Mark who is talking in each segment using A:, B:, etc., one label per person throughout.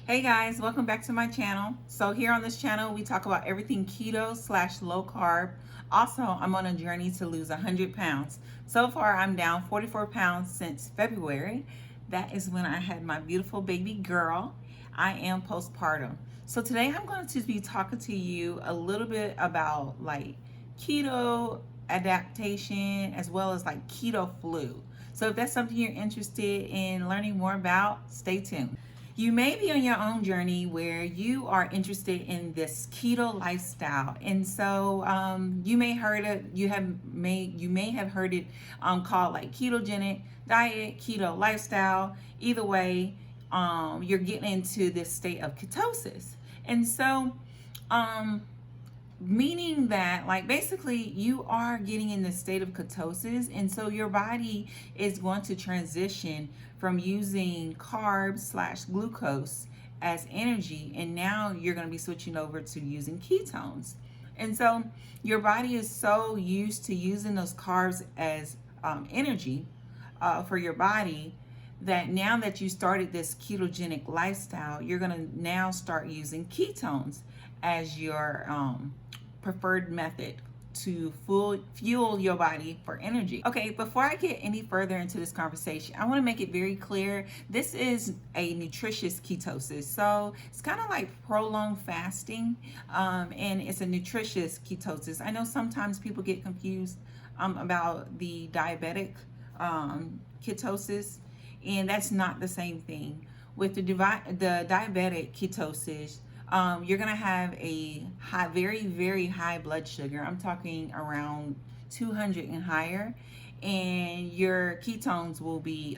A: Hey guys, welcome back to my channel. So here on this channel, we talk about everything keto / low carb. Also, I'm on a journey to lose 100 pounds. So far, I'm down 44 pounds since February. That is when I had my beautiful baby girl. I am postpartum. So today I'm going to be talking to you a little bit about like keto adaptation as well as like keto flu. So if that's something you're interested in learning more about, stay tuned. You may be on your own journey where you are interested in this keto lifestyle, and so you may heard it. You may have heard it called like ketogenic diet, keto lifestyle. Either way, you're getting into this state of ketosis, and so meaning that like basically you are getting in the state of ketosis, and so your body is going to transition from using carbs / glucose as energy, and now you're going to be switching over to using ketones. And so your body is so used to using those carbs as energy for your body, that now that you started this ketogenic lifestyle, you're going to now start using ketones as your preferred method to fuel your body for energy. Okay, before I get any further into this conversation, I want to make it very clear this is a nutritious ketosis. So it's kind of like prolonged fasting, and it's a nutritious ketosis. I know sometimes people get confused about the diabetic ketosis, and that's not the same thing. With the diabetic ketosis, you're gonna have a high, very, very high blood sugar. I'm talking around 200 and higher, and your ketones will be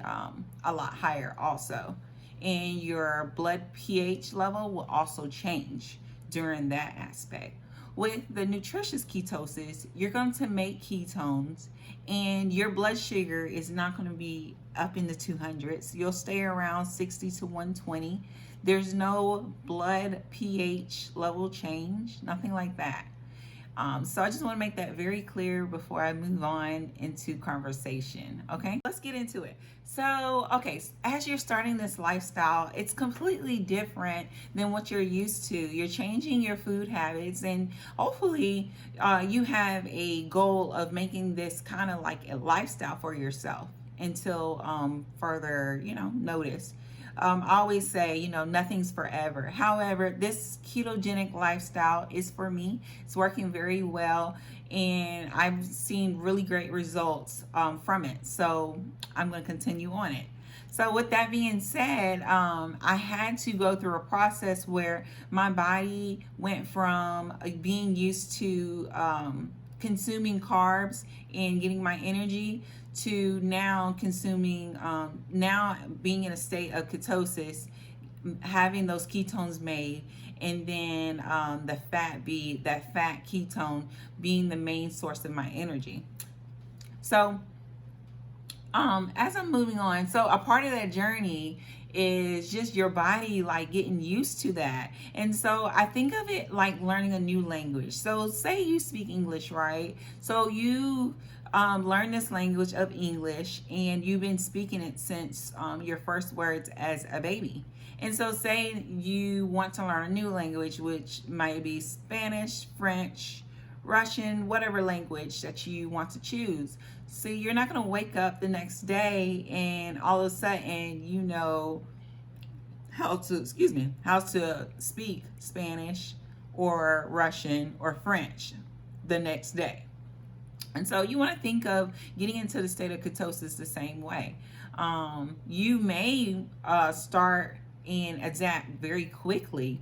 A: a lot higher also, and your blood pH level will also change during that aspect. With the nutritious ketosis, you're going to make ketones, and your blood sugar is not going to be up in the 200s. You'll stay around 60 to 120. There's no blood pH level change, nothing like that. So I just want to make that very clear before I move on into conversation. Okay, let's get into it. So, okay, as you're starting this lifestyle, it's completely different than what you're used to. You're changing your food habits, and hopefully you have a goal of making this kind of like a lifestyle for yourself until further, notice. I always say, nothing's forever. However, this ketogenic lifestyle is for me. It's working very well, and I've seen really great results from it. So I'm going to continue on it. So with that being said, I had to go through a process where my body went from being used to consuming carbs and getting my energy to now consuming, now being in a state of ketosis, having those ketones made, and then that fat ketone being the main source of my energy. So as I'm moving on, so a part of that journey is just your body like getting used to that. And so I think of it like learning a new language. So say you speak English, right? So you learn this language of English, and you've been speaking it since your first words as a baby. And so say you want to learn a new language, which might be Spanish, French, Russian, whatever language that you want to choose. So you're not going to wake up the next day and all of a sudden you know how to speak Spanish or Russian or French the next day. And so you want to think of getting into the state of ketosis the same way. You may start and adapt very quickly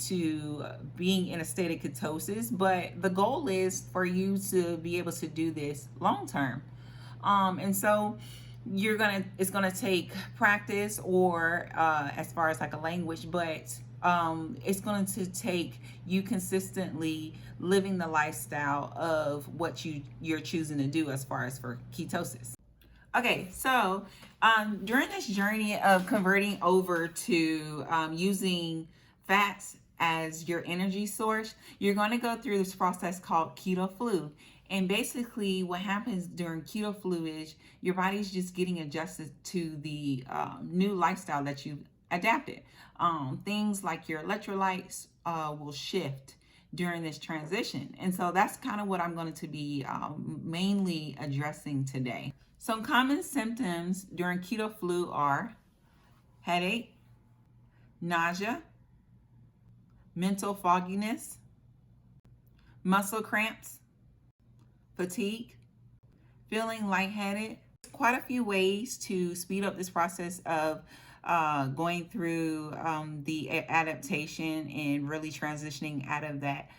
A: to being in a state of ketosis, but the goal is for you to be able to do this long term. And so it's gonna take practice, or as far as like a language, but it's going to take you consistently living the lifestyle of what you're choosing to do as far as for ketosis. Okay, so during this journey of converting over to using fats as your energy source, you're going to go through this process called Keto Flu. And basically what happens during Keto Flu is your body's just getting adjusted to the new lifestyle that you've adapted. things like your electrolytes will shift during this transition. And so that's kind of what I'm going to be mainly addressing today. Some common symptoms during keto flu are headache, nausea, mental fogginess, muscle cramps, fatigue, feeling lightheaded. Quite a few ways to speed up this process of going through the adaptation and really transitioning out of that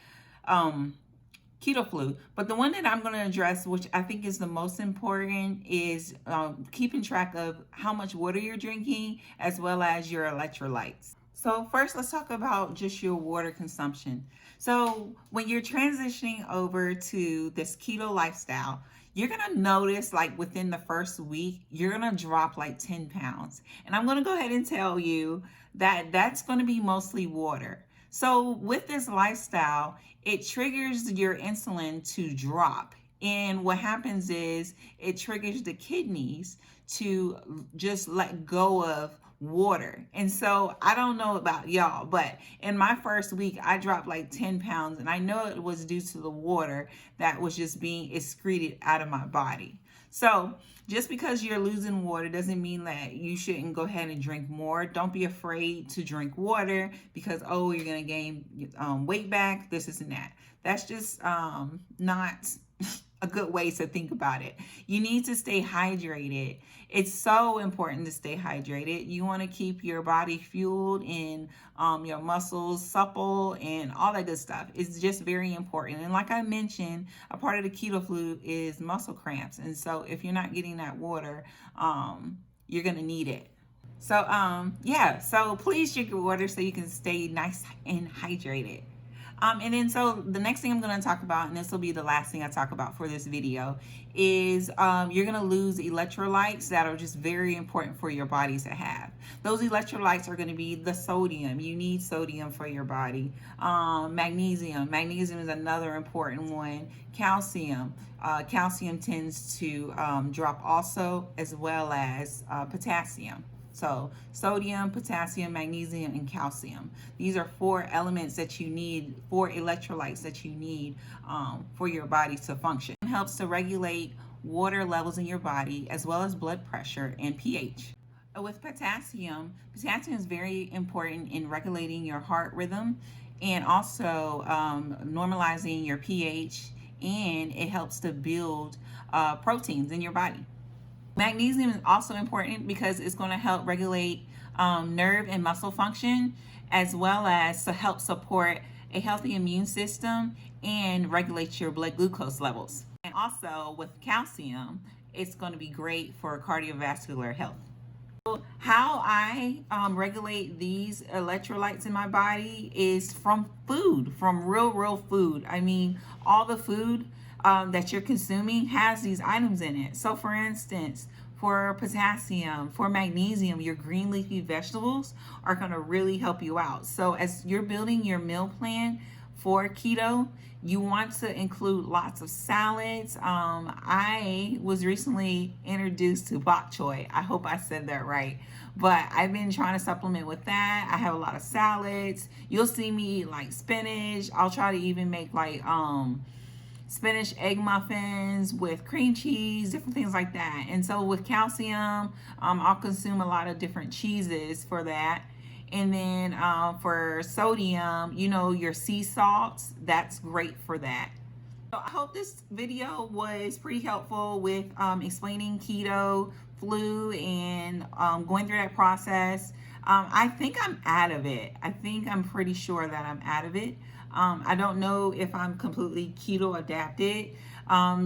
A: keto flu. But the one that I'm going to address, which I think is the most important, is keeping track of how much water you're drinking as well as your electrolytes. So first, let's talk about just your water consumption. So when you're transitioning over to this keto lifestyle, you're going to notice like within the first week, you're going to drop like 10 pounds. And I'm going to go ahead and tell you that that's going to be mostly water. So with this lifestyle, it triggers your insulin to drop. And what happens is it triggers the kidneys to just let go of water. And so I don't know about y'all, but in my first week, I dropped like 10 pounds. And I know it was due to the water that was just being excreted out of my body. So just because you're losing water doesn't mean that you shouldn't go ahead and drink more. Don't be afraid to drink water because, oh, you're going to gain weight back, this and that. That's just not a good way to think about it. You need to stay hydrated. It's so important to stay hydrated. You want to keep your body fueled and your muscles supple and all that good stuff. It's just very important. And like I mentioned, a part of the keto flu is muscle cramps. And so if you're not getting that water, you're going to need it. So yeah, so please drink your water so you can stay nice and hydrated. And then so the next thing I'm going to talk about, and this will be the last thing I talk about for this video, is you're going to lose electrolytes that are just very important for your body to have. Those electrolytes are going to be the sodium. You need sodium for your body. Magnesium. Magnesium is another important one. Calcium. Calcium tends to drop also, as well as potassium. So sodium, potassium, magnesium, and calcium. These are 4 elements that you need, 4 electrolytes that you need for your body to function. It helps to regulate water levels in your body as well as blood pressure and pH. With potassium, potassium is very important in regulating your heart rhythm and also normalizing your pH, and it helps to build proteins in your body. Magnesium is also important because it's going to help regulate nerve and muscle function, as well as to help support a healthy immune system and regulate your blood glucose levels. And also with calcium, it's going to be great for cardiovascular health. So how I regulate these electrolytes in my body is from food, from real food. I mean, all the food that you're consuming has these items in it. So for instance, for potassium, for magnesium, your green leafy vegetables are going to really help you out. So as you're building your meal plan for keto, you want to include lots of salads. I was recently introduced to bok choy. I hope I said that right. But I've been trying to supplement with that. I have a lot of salads. You'll see me eat like spinach. I'll try to even make like spinach egg muffins with cream cheese, different things like that. And so with calcium, I'll consume a lot of different cheeses for that. And then for sodium, you know, your sea salts, that's great for that. So I hope this video was pretty helpful with explaining keto flu and going through that process. I think I'm out of it. I think I'm pretty sure that I'm out of it. I don't know if I'm completely keto adapted.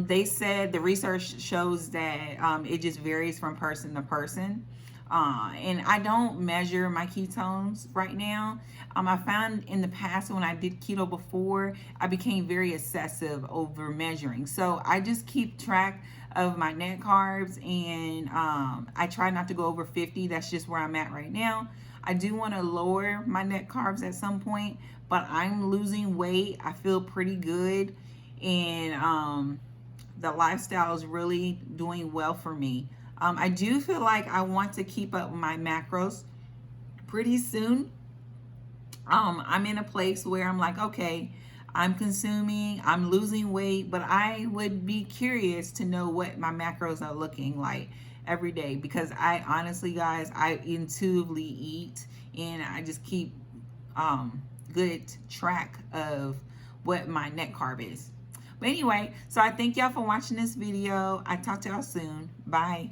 A: They said the research shows that it just varies from person to person. And I don't measure my ketones right now. I found in the past when I did keto before, I became very obsessive over measuring. So I just keep track of my net carbs, and I try not to go over 50. That's just where I'm at right now. I do want to lower my net carbs at some point, but I'm losing weight. I feel pretty good, and the lifestyle is really doing well for me. I do feel like I want to keep up with my macros pretty soon. I'm in a place where I'm like, okay, I'm losing weight, but I would be curious to know what my macros are looking like every day, because I honestly, guys, I intuitively eat, and I just keep good track of what my net carb is. But anyway, so I thank y'all for watching this video. I talk to y'all soon. Bye.